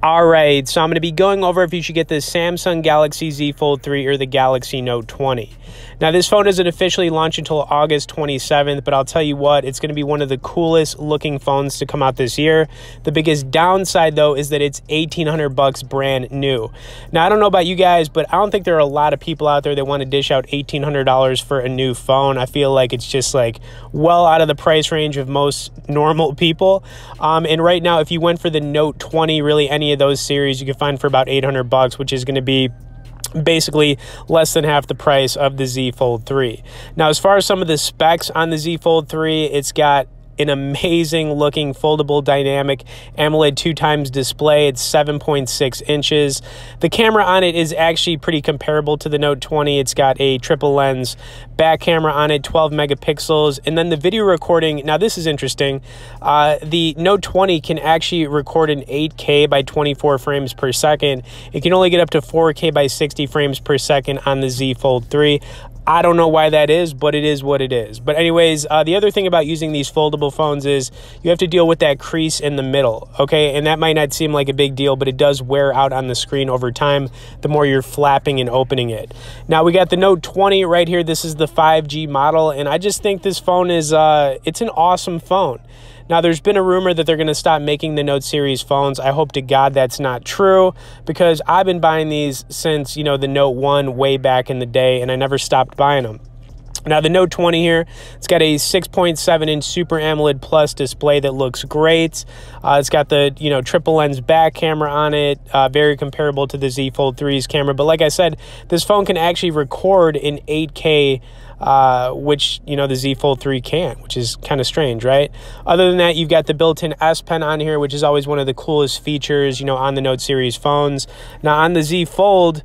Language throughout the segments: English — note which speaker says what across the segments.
Speaker 1: All right, so I'm going to be going over if you should get the Samsung Galaxy Z Fold 3 or the Galaxy Note 20. Now, this phone doesn't officially launch until August 27th, but I'll tell you what, it's going to be one of the coolest looking phones to come out this year. The biggest downside, though, is that it's $1,800 brand new. Now, I don't know about you guys, but I don't think there are a lot of people out there that want to dish out $1,800 for a new phone. I feel like it's just like well out of the price range of most normal people. And right now, if you went for the Note 20, really any of those series, you can find for about $800, which is going to be basically less than half the price of the Z Fold 3. Now, as far as some of the specs on the Z Fold 3, it's got an amazing looking foldable dynamic AMOLED 2x display. It's 7.6 inches. The camera on it is actually pretty comparable to the Note 20. It's got a triple lens back camera on it, 12 megapixels. And then the video recording, now this is interesting. The Note 20 can actually record in 8K by 24 frames per second. It can only get up to 4K by 60 frames per second on the Z Fold 3. I don't know why that is, but it is what it is. But anyways, the other thing about using these foldable phones is you have to deal with that crease in the middle, okay? And that might not seem like a big deal, but it does wear out on the screen over time the more you're flapping and opening it. Now, we got the Note 20 right here. This is the 5G model, and I just think this phone is, it's an awesome phone. Now, there's been a rumor that they're going to stop making the Note series phones. I hope to God that's not true, because I've been buying these since, you know, the Note 1 way back in the day, and I never stopped buying them. Now, the Note 20 here, it's got a 6.7-inch Super AMOLED Plus display that looks great. It's got the, you know, triple lens back camera on it, very comparable to the Z Fold 3's camera. But like I said, this phone can actually record in 8K, which, you know, the Z Fold 3 can't, which is kind of strange, right? Other than that, you've got the built-in S Pen on here, which is always one of the coolest features, you know, on the Note series phones. Now, on the Z Fold,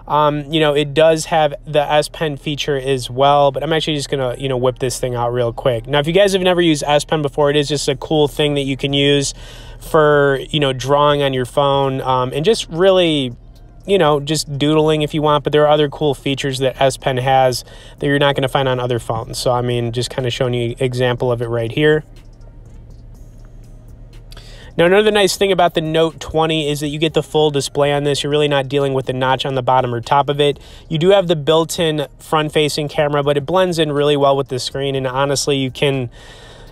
Speaker 1: you know, it does have the S Pen feature as well, but I'm actually just going to, you know, whip this thing out real quick. Now, if you guys have never used S Pen before, it is just a cool thing that you can use for, you know, drawing on your phone, and just really, you know, just doodling if you want. But there are other cool features that S Pen has that you're not going to find on other phones. So, I mean, just kind of showing you an example of it right here. Now, another nice thing about the Note 20 is that you get the full display on this. You're really not dealing with the notch on the bottom or top of it. You do have the built-in front-facing camera, but it blends in really well with the screen. And honestly, you can,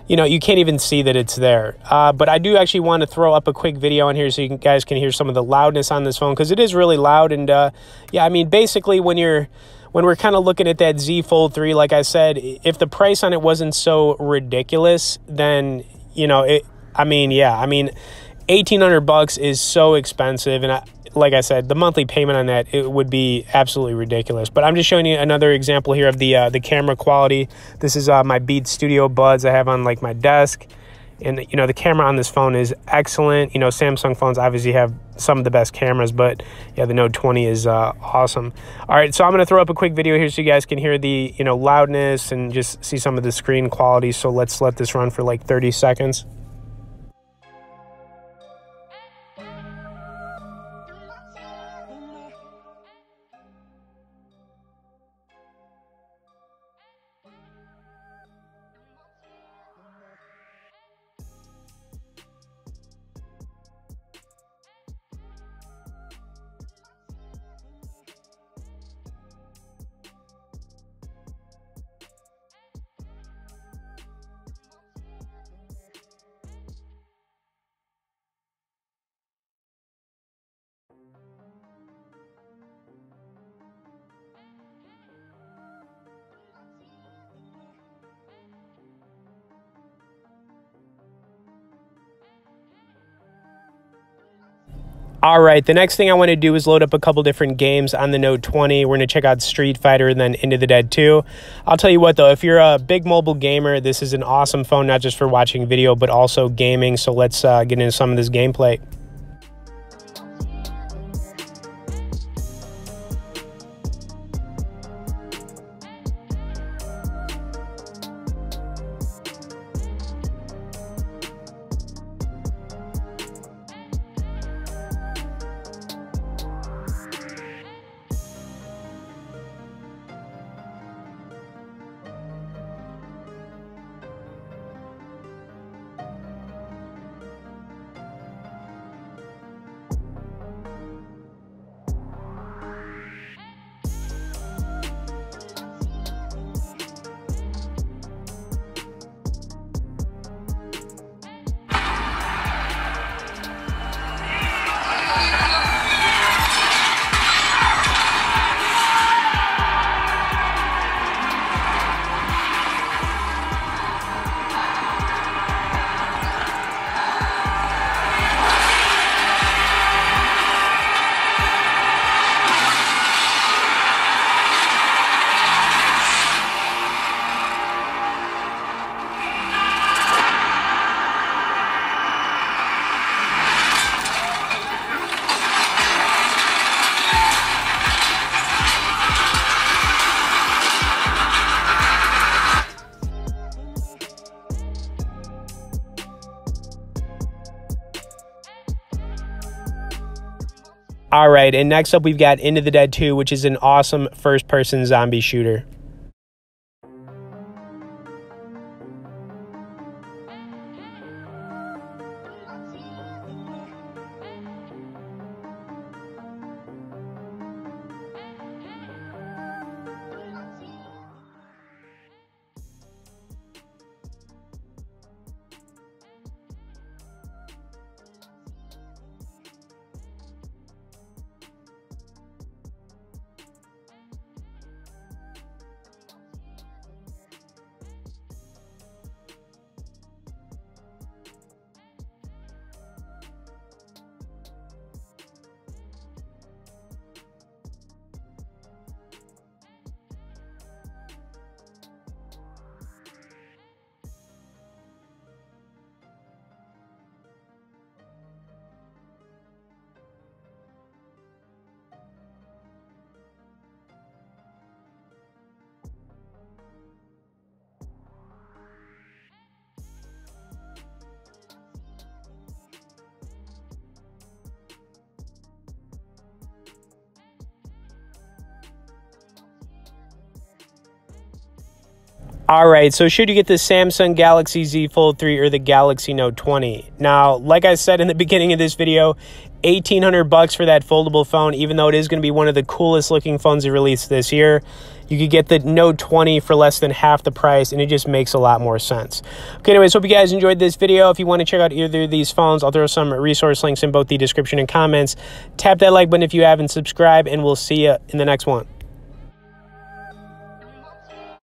Speaker 1: you know, you can't even see that it's there. But I do actually want to throw up a quick video on here so you guys can hear some of the loudness on this phone, because it is really loud. And yeah, I mean, basically when we're kind of looking at that Z Fold 3, like I said, if the price on it wasn't so ridiculous, then, you know, I mean, yeah, I mean, $1,800 is so expensive, and like I said, the monthly payment on that, it would be absolutely ridiculous. But I'm just showing you another example here of the camera quality. This is my Beats Studio Buds I have on like my desk, and you know, the camera on this phone is excellent. You know, Samsung phones obviously have some of the best cameras, but yeah, the Note 20 is awesome. All right, so I'm gonna throw up a quick video here so you guys can hear the, you know, loudness and just see some of the screen quality. So let's let this run for like 30 seconds. All right, the next thing I want to do is load up a couple different games on the Note 20. We're going to check out Street Fighter and then Into the Dead 2. I'll tell you what, though, if you're a big mobile gamer, this is an awesome phone, not just for watching video, but also gaming. So let's get into some of this gameplay. All right, and next up we've got Into the Dead 2, which is an awesome first-person zombie shooter. All right, so should you get the Samsung Galaxy Z Fold 3 or the Galaxy Note 20? Now, like I said in the beginning of this video, $1,800 for that foldable phone, even though it is going to be one of the coolest looking phones to release this year. You could get the Note 20 for less than half the price, and it just makes a lot more sense. Okay, anyways, hope you guys enjoyed this video. If you want to check out either of these phones, I'll throw some resource links in both the description and comments. Tap that like button if you haven't subscribed, and we'll see you in the next one.